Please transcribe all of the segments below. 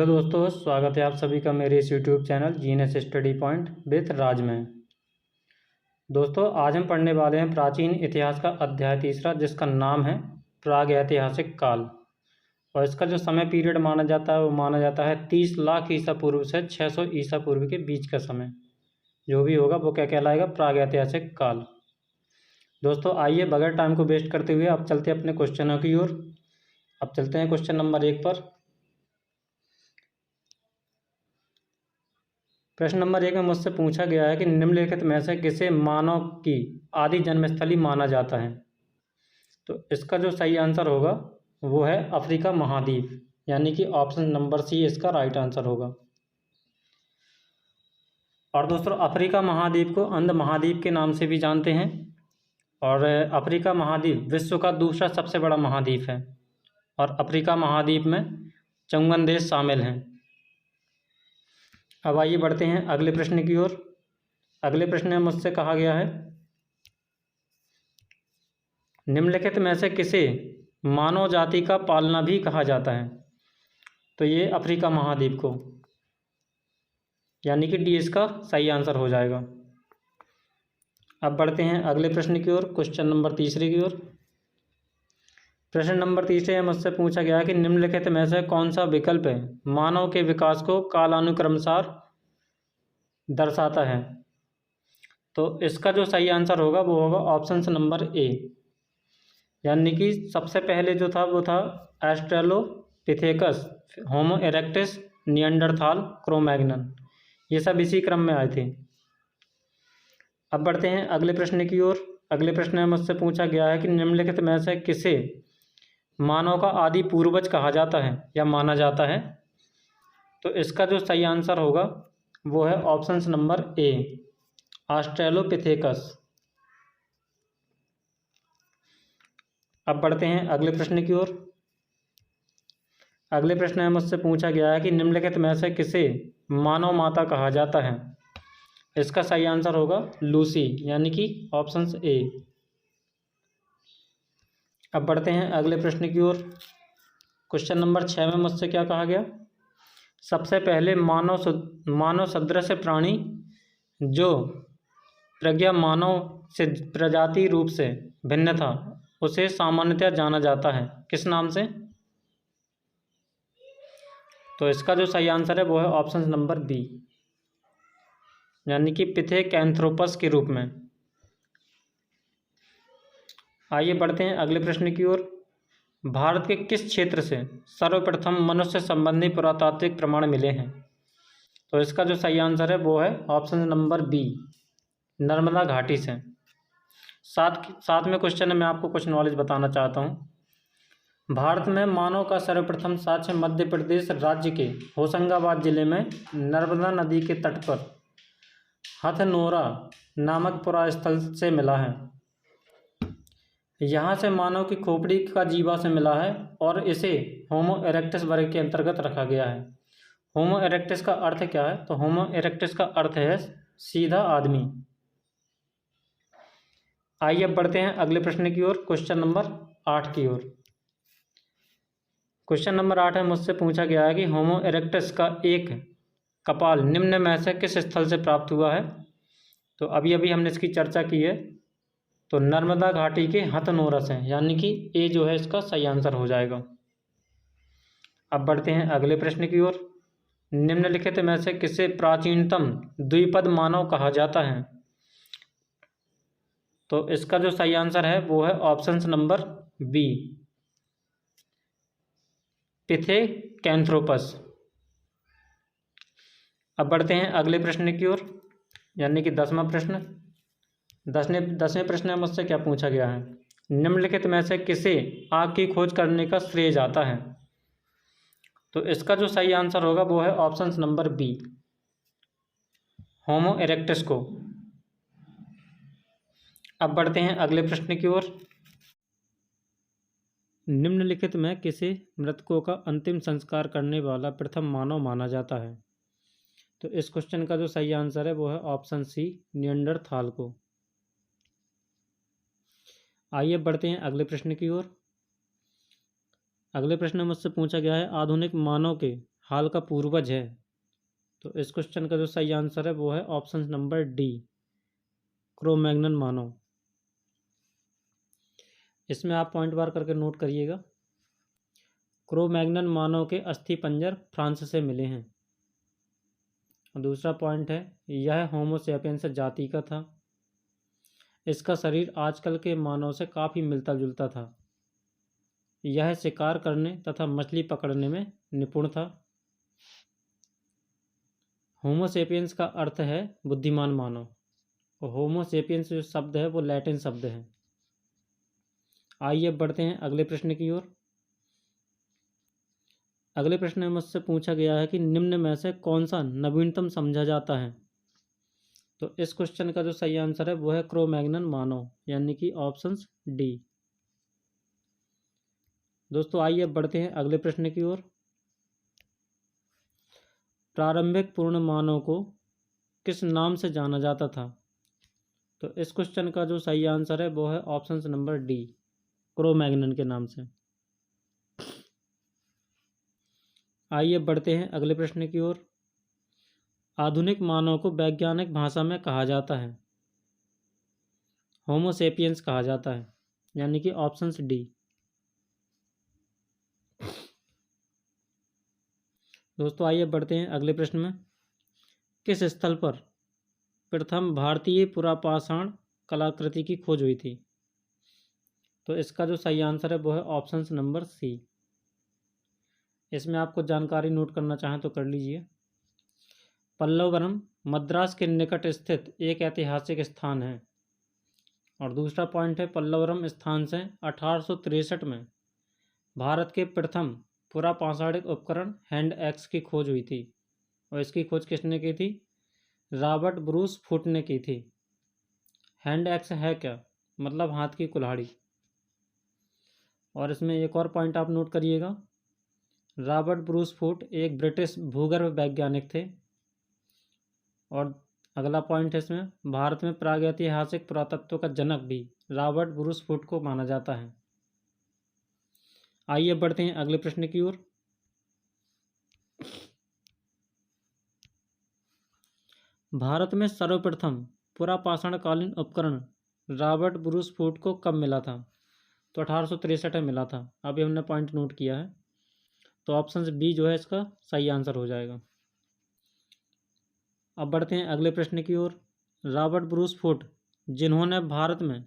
Hello दोस्तों, स्वागत है आप सभी का मेरे इस YouTube channel GNS study point with Raj में। दोस्तों, आज हम पढ़ने वाले हैं प्राचीन इतिहास का अध्याय तीसरा, जिसका नाम है प्रागैतिहासिक काल। और इसका जो समय पीरियड माना जाता है वो माना जाता है 30 लाख ईसा पूर्व से 600 ईसा पूर्व के बीच का समय। जो भी होगा वो क्या कहलाएगा? प्रागैतिहासिक काल। दोस्तों आइए बगैर टाइम को वेस्ट करते हुए अब चलते हैं अपने क्वेश्चनों की ओर। अब चलते हैं क्वेश्चन नंबर 1 पर। प्रश्न नंबर 1 में मुझसे पूछा गया है कि निम्नलिखित में से किसे मानव की आदि जन्मस्थली माना जाता है। तो इसका जो सही आंसर होगा वो है अफ्रीका महाद्वीप, यानी कि ऑप्शन नंबर सी इसका राइट आंसर होगा। और दोस्तों अफ्रीका महाद्वीप को अंध महाद्वीप के नाम से भी जानते हैं। और अफ्रीका महाद्वीप विश्व का दूसरा सबसे बड़ा महाद्वीप है। और अफ्रीका महाद्वीप में 54 देश शामिल हैं। अब आइए बढ़ते हैं अगले प्रश्न की ओर। अगले प्रश्न में मुझसे कहा गया है निम्नलिखित में से किसे मानव जाति का पालना भी कहा जाता है। तो ये अफ्रीका महाद्वीप को, यानी कि डी इसका सही आंसर हो जाएगा। अब बढ़ते हैं अगले प्रश्न की ओर, क्वेश्चन नंबर तीसरे की ओर। प्रश्न नंबर तीसरे में मुझसे पूछा गया है कि निम्नलिखित में से कौन सा विकल्प है मानव के विकास को कालानुक्रमसार दर्शाता है। तो इसका जो सही आंसर होगा वो होगा ऑप्शन नंबर ए, यानी कि सबसे पहले जो था वो था एस्ट्रेलोपिथेकस, होमो इरेक्टस, निएंडरथाल, क्रोमैग्नन। ये सब इसी क्रम में आए थे। अब बढ़ते हैं अगले प्रश्न की ओर। अगले प्रश्न में मुझसे पूछा गया है कि निम्नलिखित में से किसे मानव का आदि पूर्वज कहा जाता है या माना जाता है। तो इसका जो सही आंसर होगा वो है ऑप्शन नंबर ए, ऑस्ट्रेलोपिथेकस। अब बढ़ते हैं अगले प्रश्न की ओर। अगले प्रश्न में मुझसे पूछा गया है कि निम्नलिखित में से किसे मानव माता कहा जाता है। इसका सही आंसर होगा लूसी, यानी कि ऑप्शन ए। अब बढ़ते हैं अगले प्रश्न की ओर। क्वेश्चन नंबर 6 में मुझसे क्या कहा गया? सबसे पहले मानव सदृश प्राणी जो प्रज्ञा मानव से प्रजाति रूप से भिन्न था उसे सामान्यतः जाना जाता है किस नाम से। तो इसका जो सही आंसर है वो है ऑप्शन नंबर बी, यानी कि पिथेकैंथ्रोपस के रूप में। आइए बढ़ते हैं अगले प्रश्न की ओर। भारत के किस क्षेत्र से सर्वप्रथम मनुष्य संबंधी पुरातात्विक प्रमाण मिले हैं। तो इसका जो सही आंसर है वो है ऑप्शन नंबर बी, नर्मदा घाटी से। साथ में क्वेश्चन में मैं आपको कुछ नॉलेज बताना चाहता हूँ। भारत में मानव का सर्वप्रथम साक्ष्य मध्य प्रदेश राज्य के होशंगाबाद जिले में नर्मदा नदी के तट पर हथनोरा नामक पुरास्थल से मिला है। यहाँ से मानव की खोपड़ी का जीवा से मिला है और इसे होमो इरेक्टस वर्ग के अंतर्गत रखा गया है। होमो इरेक्टस का अर्थ क्या है? तो होमो इरेक्टस का अर्थ है सीधा आदमी। आइए अब बढ़ते हैं अगले प्रश्न की ओर, क्वेश्चन नंबर 8 की ओर। क्वेश्चन नंबर 8 में मुझसे पूछा गया है कि होमो इरेक्टस का एक कपाल निम्न में से किस स्थल से प्राप्त हुआ है। तो अभी हमने इसकी चर्चा की है। तो नर्मदा घाटी के हथनोरा से, यानी कि ए जो है इसका सही आंसर हो जाएगा। अब बढ़ते हैं अगले प्रश्न की ओर। निम्नलिखित में से किसे प्राचीनतम द्विपद मानव कहा जाता है। तो इसका जो सही आंसर है वो है ऑप्शन नंबर बी, पिथेकैंथ्रोपस। अब बढ़ते हैं अगले प्रश्न की ओर, यानी कि 10वां प्रश्न। 10वें प्रश्न में मुझसे क्या पूछा गया है? निम्नलिखित में से किसे आग की खोज करने का श्रेय जाता है। तो इसका जो सही आंसर होगा वो है ऑप्शन नंबर बी, होमो इरेक्टस को। अब बढ़ते हैं अगले प्रश्न की ओर। निम्नलिखित में किसे मृतकों का अंतिम संस्कार करने वाला प्रथम मानव माना जाता है। तो इस क्वेश्चन का जो सही आंसर है वो है ऑप्शन सी, निएंडरथाल को। आइए बढ़ते हैं अगले प्रश्न की ओर। अगले प्रश्न में मुझसे पूछा गया है आधुनिक मानव के हाल का पूर्वज है। तो इस क्वेश्चन का जो सही आंसर है वो है ऑप्शन नंबर डी, क्रो-मैग्नन मानव। इसमें आप पॉइंट बार करके नोट करिएगा। क्रो-मैग्नन मानव के अस्थि पंजर फ्रांस से मिले हैं। दूसरा पॉइंट है, यह होमो सैपियंस जाति का था। इसका शरीर आजकल के मानव से काफ़ी मिलता जुलता था। यह शिकार करने तथा मछली पकड़ने में निपुण था। होमो सेपियंस का अर्थ है बुद्धिमान मानव, और होमो सेपियंस जो शब्द है वो लैटिन शब्द है। आइए बढ़ते हैं अगले प्रश्न की ओर। अगले प्रश्न में मुझसे पूछा गया है कि निम्न में से कौन सा नवीनतम समझा जाता है। तो इस क्वेश्चन का जो सही आंसर है वो है क्रो-मैग्नन मानव, यानी कि ऑप्शन डी। दोस्तों आइए बढ़ते हैं अगले प्रश्न की ओर। प्रारंभिक पूर्ण मानव को किस नाम से जाना जाता था। तो इस क्वेश्चन का जो सही आंसर है वो है ऑप्शन नंबर डी, क्रो-मैग्नन के नाम से। आइए बढ़ते हैं अगले प्रश्न की ओर। आधुनिक मानव को वैज्ञानिक भाषा में कहा जाता है, होमो सेपियंस कहा जाता है, यानी कि ऑप्शन डी। दोस्तों आइए बढ़ते हैं अगले प्रश्न में। किस स्थल पर प्रथम भारतीय पुरापाषाण कलाकृति की खोज हुई थी। तो इसका जो सही आंसर है वो है ऑप्शन नंबर सी। इसमें आपको जानकारी नोट करना चाहें तो कर लीजिए। पल्लवरम मद्रास के निकट स्थित एक ऐतिहासिक स्थान है। और दूसरा पॉइंट है, पल्लवरम स्थान से 1863 में भारत के प्रथम पुरापाषाणिक उपकरण हैंड एक्स की खोज हुई थी। और इसकी खोज किसने की थी? रॉबर्ट ब्रूस फुट ने की थी। हैंड एक्स है क्या? मतलब हाथ की कुल्हाड़ी। और इसमें एक और पॉइंट आप नोट करिएगा, रॉबर्ट ब्रूस फुट एक ब्रिटिश भूगर्भ वैज्ञानिक थे। और अगला पॉइंट है इसमें, भारत में प्रागैतिहासिक पुरातत्व का जनक भी रॉबर्ट ब्रूस फुट को माना जाता है। आइए बढ़ते हैं अगले प्रश्न की ओर। भारत में सर्वप्रथम पुरापाषाणकालीन उपकरण रॉबर्ट ब्रूस फुट को कब मिला था। तो 1863 में मिला था। अभी हमने पॉइंट नोट किया है। तो ऑप्शन बी जो है इसका सही आंसर हो जाएगा। अब बढ़ते हैं अगले प्रश्न की ओर। रॉबर्ट ब्रूस फुट, जिन्होंने भारत में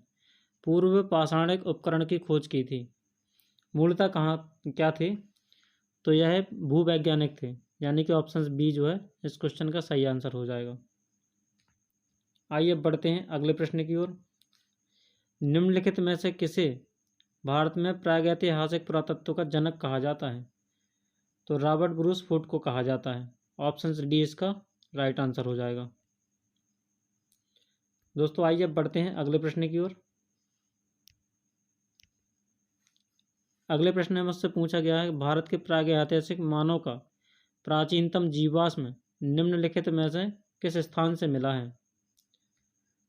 पूर्व पाषाणिक उपकरण की खोज की थी, मूलतः कहाँ क्या थे? तो यह भूवैज्ञानिक थे, यानी कि ऑप्शन बी जो है इस क्वेश्चन का सही आंसर हो जाएगा। आइए बढ़ते हैं अगले प्रश्न की ओर। निम्नलिखित में से किसे भारत में प्रागैतिहासिक पुरातत्व का जनक कहा जाता है। तो रॉबर्ट ब्रूस फुट को कहा जाता है। ऑप्शन डी इसका राइट आंसर हो जाएगा। दोस्तों आइए बढ़ते हैं अगले प्रश्न की ओर। अगले प्रश्न में मुझसे पूछा गया है, भारत के प्रागैतिहासिक मानव का प्राचीनतम जीवाश्म निम्नलिखित में से किस स्थान से मिला है।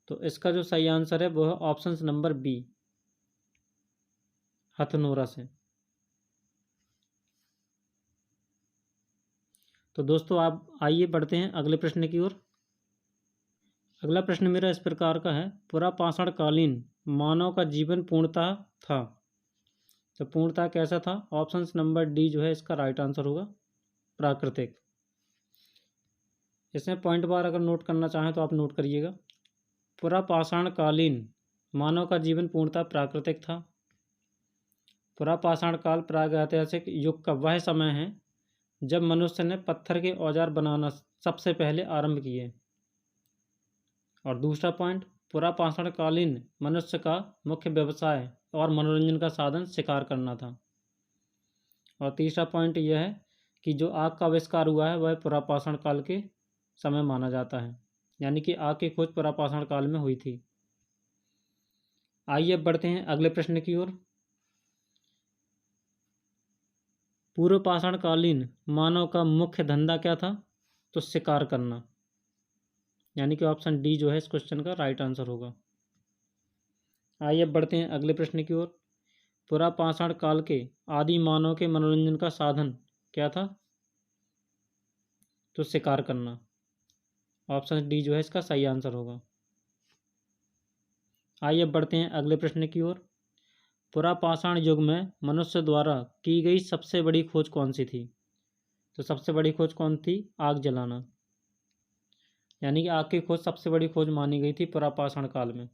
तो इसका जो सही आंसर है वो है ऑप्शन नंबर बी, हथनोरा से। तो दोस्तों आप आइए बढ़ते हैं अगले प्रश्न की ओर। अगला प्रश्न मेरा इस प्रकार का है, पुरापाषाणकालीन मानव का जीवन पूर्णतः था। तो पूर्णतः कैसा था? ऑप्शन नंबर डी जो है इसका राइट आंसर होगा, प्राकृतिक। इसमें पॉइंट बार अगर नोट करना चाहें तो आप नोट करिएगा। पुरापाषाणकालीन मानव का जीवन पूर्णतः प्राकृतिक था। पुरापाषाण काल प्रागैतिहासिक युग का वह समय है जब मनुष्य ने पत्थर के औजार बनाना सबसे पहले आरंभ किए। और दूसरा पॉइंट, पुरापाषाणकालीन मनुष्य का मुख्य व्यवसाय और मनोरंजन का साधन शिकार करना था। और तीसरा पॉइंट यह है कि जो आग का आविष्कार हुआ है वह पुरापाषाण काल के समय माना जाता है, यानी कि आग की खोज पुरापाषाण काल में हुई थी। आइए बढ़ते हैं अगले प्रश्न की ओर। पूर्वपाषाणकालीन मानव का मुख्य धंधा क्या था? तो शिकार करना, यानी कि ऑप्शन डी जो है इस क्वेश्चन का राइट आंसर होगा। आइए बढ़ते हैं अगले प्रश्न की ओर। पुरापाषाण काल के आदि मानव के मनोरंजन का साधन क्या था? तो शिकार करना। ऑप्शन डी जो है इसका सही आंसर होगा। आइए अब बढ़ते हैं अगले प्रश्न की ओर। पुरापाषाण युग में मनुष्य द्वारा की गई सबसे बड़ी खोज कौन सी थी? तो सबसे बड़ी खोज कौन थी? आग जलाना, यानी कि आग की खोज सबसे बड़ी खोज मानी गई थी पुरापाषाण काल में।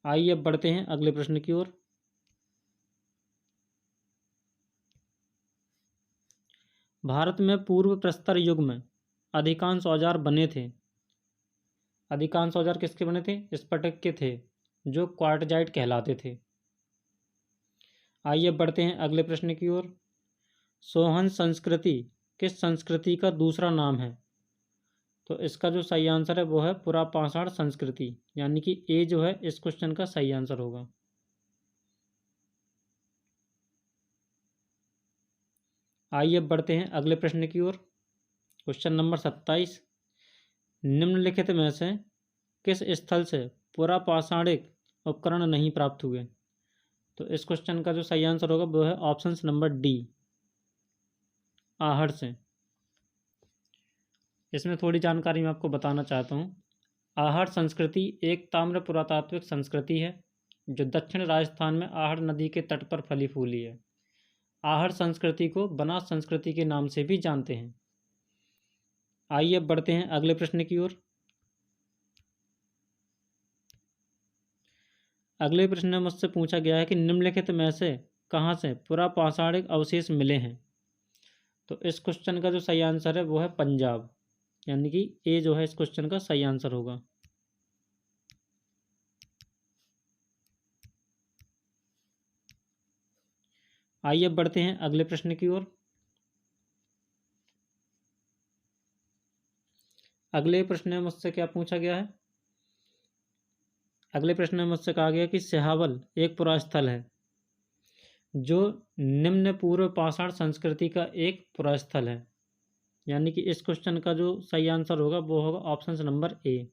आइए अब बढ़ते हैं अगले प्रश्न की ओर। भारत में पूर्व प्रस्तर युग में अधिकांश औजार बने थे। अधिकांश औजार किसके बने थे? स्फटिक के थे, जो क्वार्टजाइट कहलाते थे। आइए बढ़ते हैं अगले प्रश्न की ओर। सोहन संस्कृति किस संस्कृति का दूसरा नाम है? तो इसका जो सही आंसर है वो है पुरापाषाण संस्कृति, यानी कि ए जो है इस क्वेश्चन का सही आंसर होगा। आइए अब बढ़ते हैं अगले प्रश्न की ओर। Question number 27। निम्नलिखित में से किस स्थल से पुरापाषाणिक उपकरण नहीं प्राप्त हुए? तो इस क्वेश्चन का जो सही आंसर होगा वो है ऑप्शन नंबर डी, आहड़ से। इसमें थोड़ी जानकारी मैं आपको बताना चाहता हूँ। आहड़ संस्कृति एक ताम्र पुरातात्विक संस्कृति है जो दक्षिण राजस्थान में आहड़ नदी के तट पर फली फूली है। आहड़ संस्कृति को बनास संस्कृति के नाम से भी जानते हैं। आइए अब बढ़ते हैं अगले प्रश्न की ओर। अगले प्रश्न में मुझसे पूछा गया है कि निम्नलिखित में से कहाँ से पुरापाषाणिक अवशेष मिले हैं? तो इस क्वेश्चन का जो सही आंसर है वो है पंजाब, यानी कि ए जो है इस क्वेश्चन का सही आंसर होगा। आइए अब बढ़ते हैं अगले प्रश्न की ओर। अगले प्रश्न में मुझसे क्या पूछा गया है? अगले प्रश्न में मुझसे कहा गया कि सिहावल एक पुरास्थल है जो निम्न पूर्व पाषाण संस्कृति का एक पुरास्थल है, यानी कि इस क्वेश्चन का जो सही आंसर होगा वो होगा ऑप्शन नंबर ए।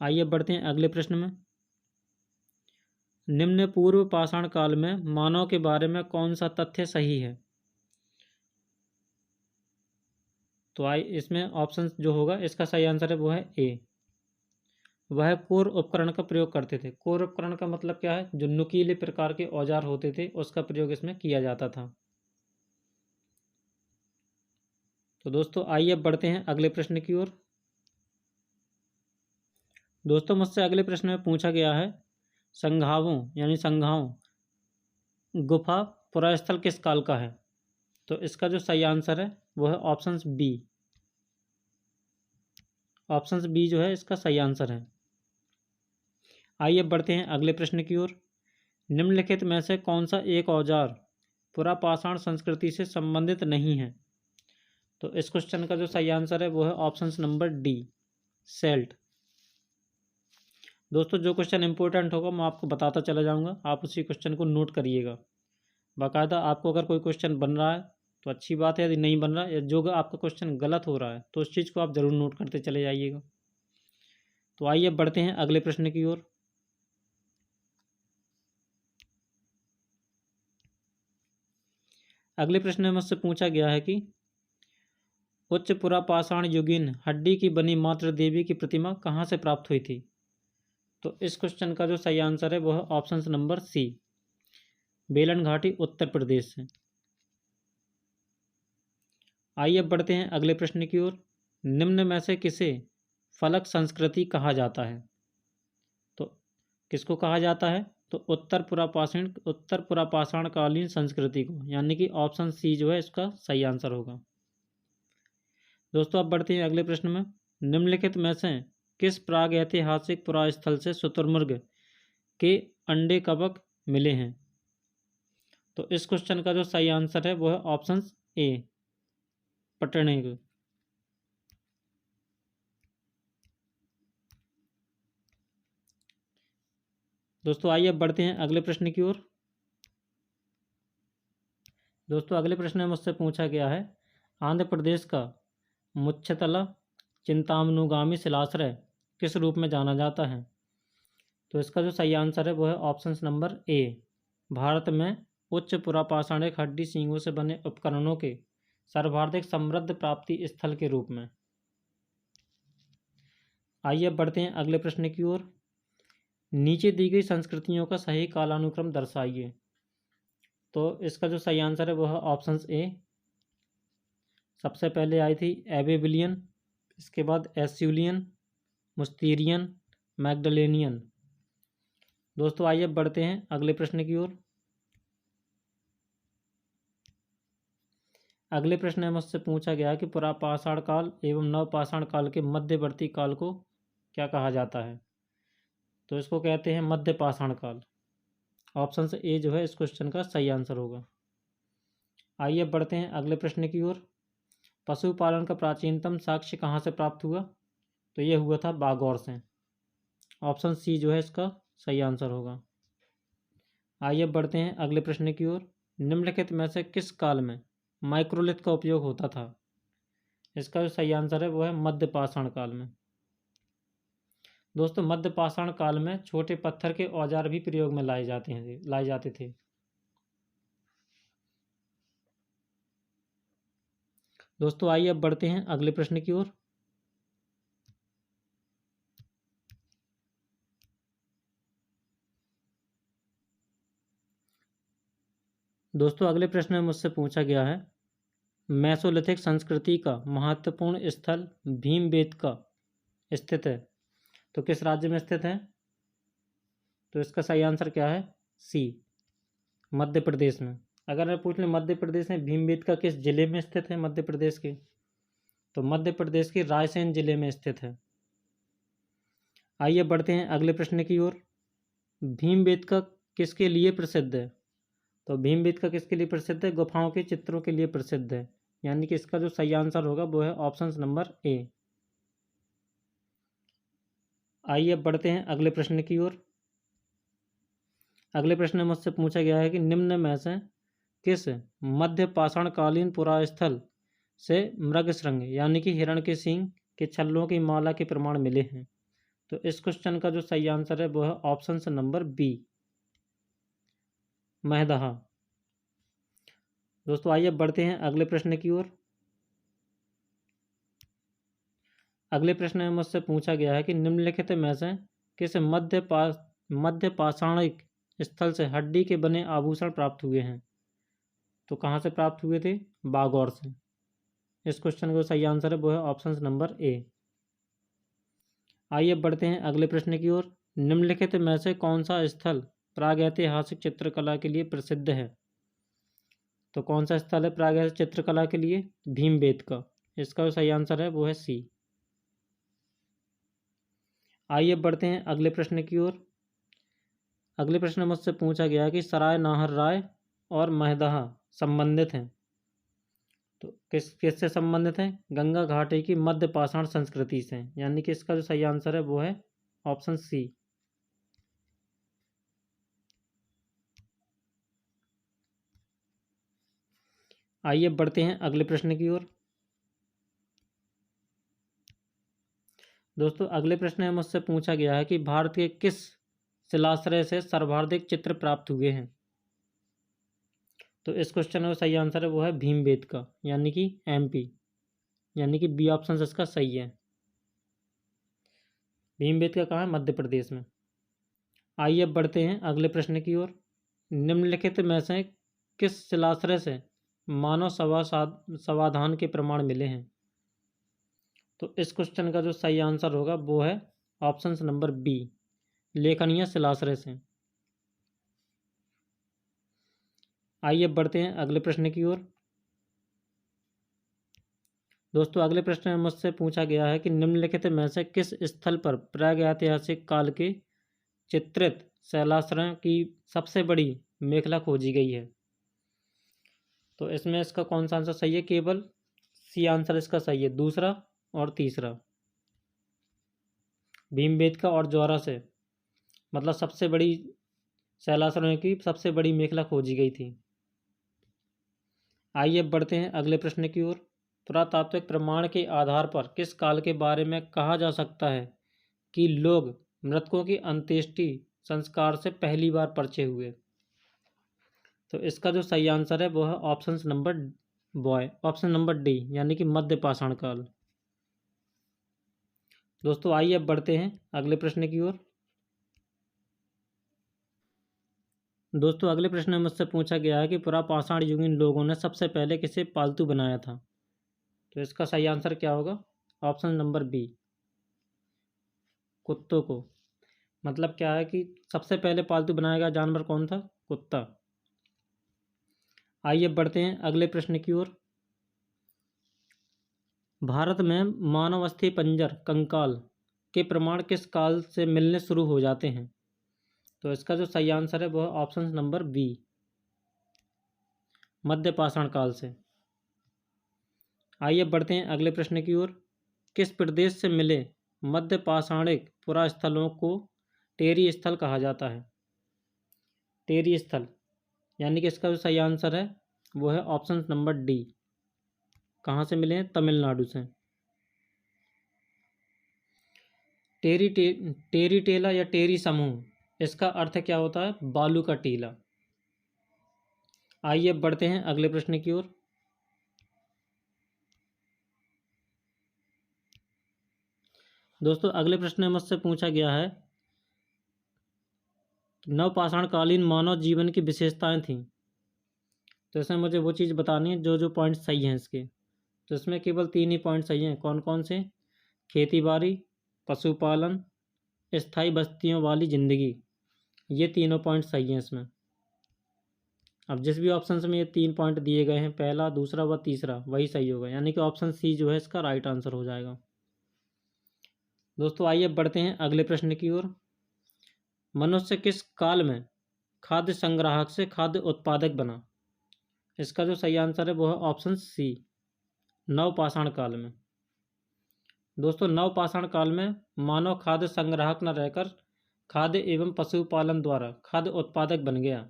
आइए बढ़ते हैं अगले प्रश्न में। निम्न पूर्व पाषाण काल में मानव के बारे में कौन सा तथ्य सही है? तो इसमें ऑप्शन जो होगा इसका सही आंसर है वो है ए, वह कोर उपकरण का प्रयोग करते थे। कोर उपकरण का मतलब क्या है? जो नुकीले प्रकार के औजार होते थे उसका प्रयोग इसमें किया जाता था। तो दोस्तों आइए अब बढ़ते हैं अगले प्रश्न की ओर। दोस्तों मुझसे अगले प्रश्न में पूछा गया है संघावों यानी संघाओं गुफा पुरास्थल किस काल का है? तो इसका जो सही आंसर है वो है ऑप्शन बी। ऑप्शन बी जो है इसका सही आंसर है। आइए बढ़ते हैं अगले प्रश्न की ओर। निम्नलिखित में से कौन सा एक औजार पुरापाषाण संस्कृति से संबंधित नहीं है? तो इस क्वेश्चन का जो सही आंसर है वो है ऑप्शन नंबर डी, सेल्ट। दोस्तों जो क्वेश्चन इंपॉर्टेंट होगा मैं आपको बताता चला जाऊंगा, आप उसी क्वेश्चन को नोट करिएगा बाकायदा। आपको अगर कोई क्वेश्चन बन रहा है तो अच्छी बात है, यदि नहीं बन रहा है या जो आपका क्वेश्चन गलत हो रहा है तो उस चीज़ को आप ज़रूर नोट करते चले जाइएगा। तो आइए अब बढ़ते हैं अगले प्रश्न की ओर। अगले प्रश्न में मुझसे पूछा गया है कि उच्च पुरापाषाण युगीन हड्डी की बनी मातृ देवी की प्रतिमा कहाँ से प्राप्त हुई थी? तो इस क्वेश्चन का जो सही आंसर है वो है ऑप्शन नंबर सी, बेलन घाटी उत्तर प्रदेश से। आइए अब बढ़ते हैं अगले प्रश्न की ओर। निम्न में से किसे फलक संस्कृति कहा जाता है? तो किसको कहा जाता है? तो उत्तर पुरापाषाण कालीन संस्कृति को, यानी कि ऑप्शन सी जो है इसका सही आंसर होगा। दोस्तों अब बढ़ते हैं अगले प्रश्न में। निम्नलिखित में से किस प्राग ऐतिहासिक पुरास्थल से शुतुरमुर्ग के अंडे कवक मिले हैं? तो इस क्वेश्चन का जो सही आंसर है वो है ऑप्शन ए, पटनेग। दोस्तों आइए अब बढ़ते हैं अगले प्रश्न की ओर। दोस्तों अगले प्रश्न में मुझसे पूछा गया है आंध्र प्रदेश का मुच्छतला चिंतामनुगामी शिलाश्रय किस रूप में जाना जाता है? तो इसका जो सही आंसर है वो है ऑप्शन नंबर ए, भारत में उच्च पुरापाषाणिक हड्डी सींगों से बने उपकरणों के सर्वाधिक समृद्ध प्राप्ति स्थल के रूप में। आइए अब बढ़ते हैं अगले प्रश्न की ओर। नीचे दी गई संस्कृतियों का सही कालानुक्रम दर्शाइए। तो इसका जो सही आंसर है वो है ऑप्शन ए। सबसे पहले आई थी एबेबिलियन, इसके बाद एस्यूलियन, मुस्तीरियन, मैगडलेनियन। दोस्तों आइए अब बढ़ते हैं अगले प्रश्न की ओर। अगले प्रश्न में मुझसे पूछा गया कि पुरापाषाण काल एवं नवपाषाण काल के मध्यवर्ती काल को क्या कहा जाता है। तो इसको कहते हैं मध्यपाषाण काल। ऑप्शन से ए जो है इस क्वेश्चन का सही आंसर होगा। आइए अब बढ़ते हैं अगले प्रश्न की ओर। पशुपालन का प्राचीनतम साक्ष्य कहाँ से प्राप्त हुआ। तो ये हुआ था बागौर से। ऑप्शन सी जो है इसका सही आंसर होगा। आइए अब बढ़ते हैं अगले प्रश्न की ओर। निम्नलिखित में से किस काल में माइक्रोलिथ का उपयोग होता था। इसका जो सही आंसर है वो है मध्यपाषाण काल में। दोस्तों मध्यपाषाण काल में छोटे पत्थर के औजार भी प्रयोग में लाए जाते थे। दोस्तों आइए अब बढ़ते हैं अगले प्रश्न की ओर। दोस्तों अगले प्रश्न में मुझसे पूछा गया है मेसोलिथिक संस्कृति का महत्वपूर्ण स्थल भीमबेटका स्थित है। तो किस राज्य में स्थित है। तो इसका सही आंसर क्या है सी, मध्य प्रदेश में। अगर मैं पूछ लूँ मध्य प्रदेश में भीमबेटका किस जिले में स्थित है मध्य प्रदेश के, तो मध्य प्रदेश के रायसेन जिले में स्थित है। आइए बढ़ते हैं अगले प्रश्न की ओर। भीमबेटका किसके लिए प्रसिद्ध है। तो भीमबेटका किसके लिए प्रसिद्ध है। गुफाओं के चित्रों के लिए प्रसिद्ध है। यानी कि इसका जो सही आंसर होगा वो है ऑप्शन नंबर ए। आइए अब बढ़ते हैं अगले प्रश्न की ओर। अगले प्रश्न में मुझसे पूछा गया है कि निम्न में से किस मध्य पाषाणकालीन पुरास्थल से मृगशृंग यानी कि हिरण के सींग के छल्लों की माला के प्रमाण मिले हैं। तो इस क्वेश्चन का जो सही आंसर है वो है ऑप्शन नंबर बी, महदहा। दोस्तों आइए अब बढ़ते हैं अगले प्रश्न की ओर। अगले प्रश्न में मुझसे पूछा गया है कि निम्नलिखित में से किस मध्य पाषाणिक स्थल से हड्डी के बने आभूषण प्राप्त हुए हैं। तो कहाँ से प्राप्त हुए थे, बागौर से। इस क्वेश्चन का सही आंसर है वो है ऑप्शन नंबर ए। आइए अब बढ़ते हैं अगले प्रश्न की ओर। निम्नलिखित में से कौन सा स्थल प्रागैतिहासिक चित्रकला के लिए प्रसिद्ध है। तो कौन सा स्थल है प्रागैतिहासिक चित्रकला के लिए, भीमबेटका। इसका जो सही आंसर है वो है सी। आइए अब बढ़ते हैं अगले प्रश्न की ओर। अगले प्रश्न में मुझसे पूछा गया कि सराय नाहर राय और महदहा संबंधित हैं। तो किससे संबंधित हैं, गंगा घाटी की मध्य पाषाण संस्कृति से। यानी कि इसका जो सही आंसर है वो है ऑप्शन सी। आइए बढ़ते हैं अगले प्रश्न की ओर। दोस्तों अगले प्रश्न में मुझसे पूछा गया है कि भारत के किस शिलाश्रय से सर्वाधिक चित्र प्राप्त हुए हैं। तो इस क्वेश्चन का सही आंसर है वो है भीमबेटका यानी कि एमपी। यानी कि बी ऑप्शन इसका सही है। भीमबेटका कहाँ है, मध्य प्रदेश में। आइए अब बढ़ते हैं अगले प्रश्न की ओर। निम्नलिखित में से किस शिलाश्रय से मानव समाधान के प्रमाण मिले हैं। तो इस क्वेश्चन का जो सही आंसर होगा वो है ऑप्शन नंबर बी, लेखनीय शिलाश्रय से। आइए अब बढ़ते हैं अगले प्रश्न की ओर। दोस्तों अगले प्रश्न में मुझसे पूछा गया है कि निम्नलिखित में से किस स्थल पर प्रागैतिहासिक काल के चित्रित शैलाश्रयों की सबसे बड़ी मेखला खोजी गई है। तो इसमें इसका कौन सा आंसर सही है, केवल सी आंसर इसका सही है, दूसरा और तीसरा। भीमबेटका और ज्वारा से मतलब सबसे बड़ी शैलाश्रयों की सबसे बड़ी मेखला खोजी गई थी। आइए अब बढ़ते हैं अगले प्रश्न की ओर। पुरातात्विक प्रमाण के आधार पर किस काल के बारे में कहा जा सकता है कि लोग मृतकों की अंत्येष्टि संस्कार से पहली बार परिचय हुए। तो इसका जो सही आंसर है वो है ऑप्शन नंबर डी, यानी कि मध्य पाषाण काल। दोस्तों आइए अब बढ़ते हैं अगले प्रश्न की ओर। दोस्तों अगले प्रश्न में मुझसे पूछा गया है कि पुरापाषाण युगीन लोगों ने सबसे पहले किसे पालतू बनाया था। तो इसका सही आंसर क्या होगा? ऑप्शन नंबर बी, कुत्तों को। मतलब क्या है कि सबसे पहले पालतू बनाया गया जानवर कौन था? कुत्ता। आइए बढ़ते हैं अगले प्रश्न की ओर। भारत में मानव अस्थि पंजर कंकाल के प्रमाण किस काल से मिलने शुरू हो जाते हैं? तो इसका जो सही आंसर है वह ऑप्शन नंबर बी, मध्य पाषाण काल से। आइए बढ़ते हैं अगले प्रश्न की ओर। किस प्रदेश से मिले मध्य पाषाणिक पुरास्थलों को टेरी स्थल कहा जाता है? टेरी स्थल, यानी कि इसका जो सही आंसर है वो है ऑप्शन नंबर डी। कहाँ से मिले हैं? तमिलनाडु से। टेरी टेला या टेरी समूह, इसका अर्थ क्या होता है? बालू का टीला। आइए बढ़ते हैं अगले प्रश्न की ओर। दोस्तों अगले प्रश्न में मुझसे पूछा गया है नवपाषाणकालीन मानव जीवन की विशेषताएं थीं। तो इसमें मुझे वो चीज़ बतानी है जो जो पॉइंट सही हैं इसके। तो इसमें केवल 3 ही पॉइंट सही हैं। कौन कौन से? खेती बाड़ी, पशुपालन, स्थायी बस्तियों वाली जिंदगी। ये तीनों पॉइंट सही हैं इसमें। अब जिस भी ऑप्शन में ये 3 पॉइंट दिए गए हैं, पहला, दूसरा व तीसरा, वही सही होगा, यानी कि ऑप्शन सी जो है इसका राइट आंसर हो जाएगा। दोस्तों आइए बढ़ते हैं अगले प्रश्न की ओर। मनुष्य किस काल में खाद्य संग्राहक से खाद्य उत्पादक बना? इसका जो सही आंसर है वो है ऑप्शन सी, नवपाषाण काल में। दोस्तों नवपाषाण काल में मानव खाद्य संग्राहक न रहकर खाद्य एवं पशुपालन द्वारा खाद्य उत्पादक बन गया।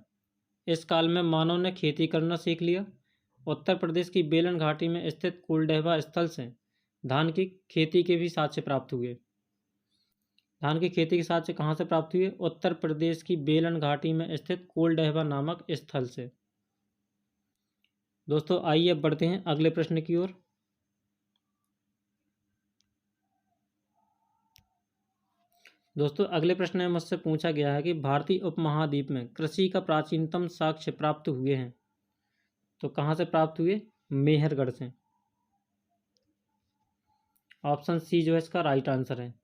इस काल में मानव ने खेती करना सीख लिया। उत्तर प्रदेश की बेलन घाटी में स्थित कुलडेहवा स्थल से धान की खेती के भी साक्ष्य प्राप्त हुए। धान की खेती के साक्ष्य कहाँ से प्राप्त हुए? उत्तर प्रदेश की बेलन घाटी में स्थित कुलडेहवा नामक स्थल से। दोस्तों आइए अब बढ़ते हैं अगले प्रश्न की ओर। दोस्तों अगले प्रश्न में मुझसे पूछा गया है कि भारतीय उपमहाद्वीप में कृषि का प्राचीनतम साक्ष्य प्राप्त हुए हैं। तो कहाँ से प्राप्त हुए? मेहरगढ़ से। ऑप्शन सी जो है इसका राइट आंसर है।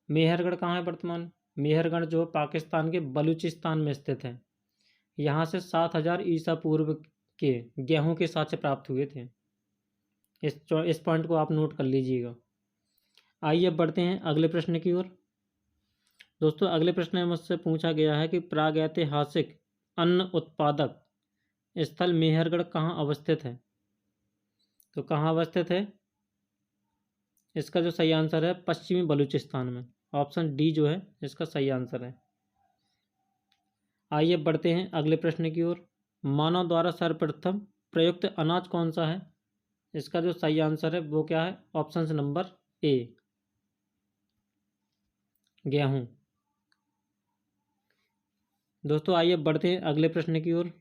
मेहरगढ़ कहाँ है वर्तमान? मेहरगढ़ जो पाकिस्तान के बलूचिस्तान में स्थित है। यहाँ से 7000 ईसा पूर्व के गेहूं के साक्ष्य प्राप्त हुए थे। इस पॉइंट को आप नोट कर लीजिएगा। आइए अब बढ़ते हैं अगले प्रश्न की ओर। दोस्तों अगले प्रश्न में मुझसे पूछा गया है कि प्रागैतिहासिक अन्न उत्पादक स्थल मेहरगढ़ कहाँ अवस्थित है? तो कहाँ अवस्थित है? इसका जो सही आंसर है पश्चिमी बलूचिस्तान में। ऑप्शन डी जो है इसका सही आंसर है। आइए बढ़ते हैं अगले प्रश्न की ओर। मानव द्वारा सर्वप्रथम प्रयुक्त अनाज कौन सा है? इसका जो सही आंसर है वो क्या है? ऑप्शन नंबर ए, गेहूं। दोस्तों आइए बढ़ते हैं अगले प्रश्न की ओर।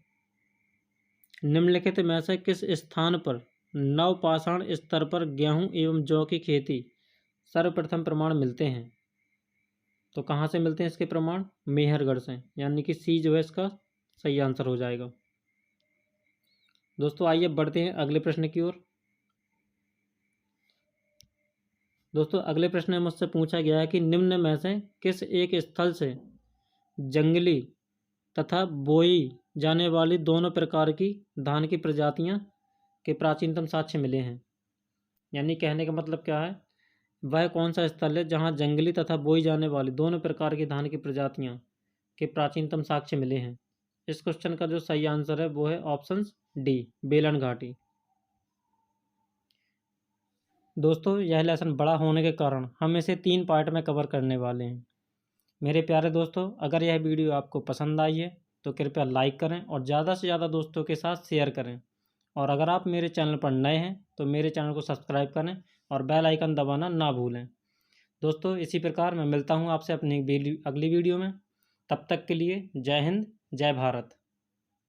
निम्नलिखित में से किस स्थान पर नवपाषाण स्तर पर गेहूं एवं जौ की खेती सर्वप्रथम प्रमाण मिलते हैं? तो कहाँ से मिलते हैं इसके प्रमाण? मेहरगढ़ से, यानी कि सी जो है इसका सही आंसर हो जाएगा। दोस्तों आइए बढ़ते हैं अगले प्रश्न की ओर। दोस्तों अगले प्रश्न में मुझसे पूछा गया है कि निम्न में से किस एक स्थल से जंगली तथा बोई जाने वाली दोनों प्रकार की धान की प्रजातियां के प्राचीनतम साक्ष्य मिले हैं? यानी कहने का मतलब क्या है? वह कौन सा स्थल है जहां जंगली तथा बोई जाने वाली दोनों प्रकार की धान की प्रजातियां के प्राचीनतम साक्ष्य मिले हैं? इस क्वेश्चन का जो सही आंसर है वो है ऑप्शन डी, बेलन घाटी। दोस्तों यह लेसन बड़ा होने के कारण हम इसे 3 पार्ट में कवर करने वाले हैं। मेरे प्यारे दोस्तों, अगर यह वीडियो आपको पसंद आई है तो कृपया लाइक करें और ज़्यादा से ज़्यादा दोस्तों के साथ शेयर करें। और अगर आप मेरे चैनल पर नए हैं तो मेरे चैनल को सब्सक्राइब करें और बेल आइकन दबाना ना भूलें। दोस्तों इसी प्रकार मैं मिलता हूँ आपसे अपनी अगली वीडियो में। तब तक के लिए जय हिंद, जय भारत।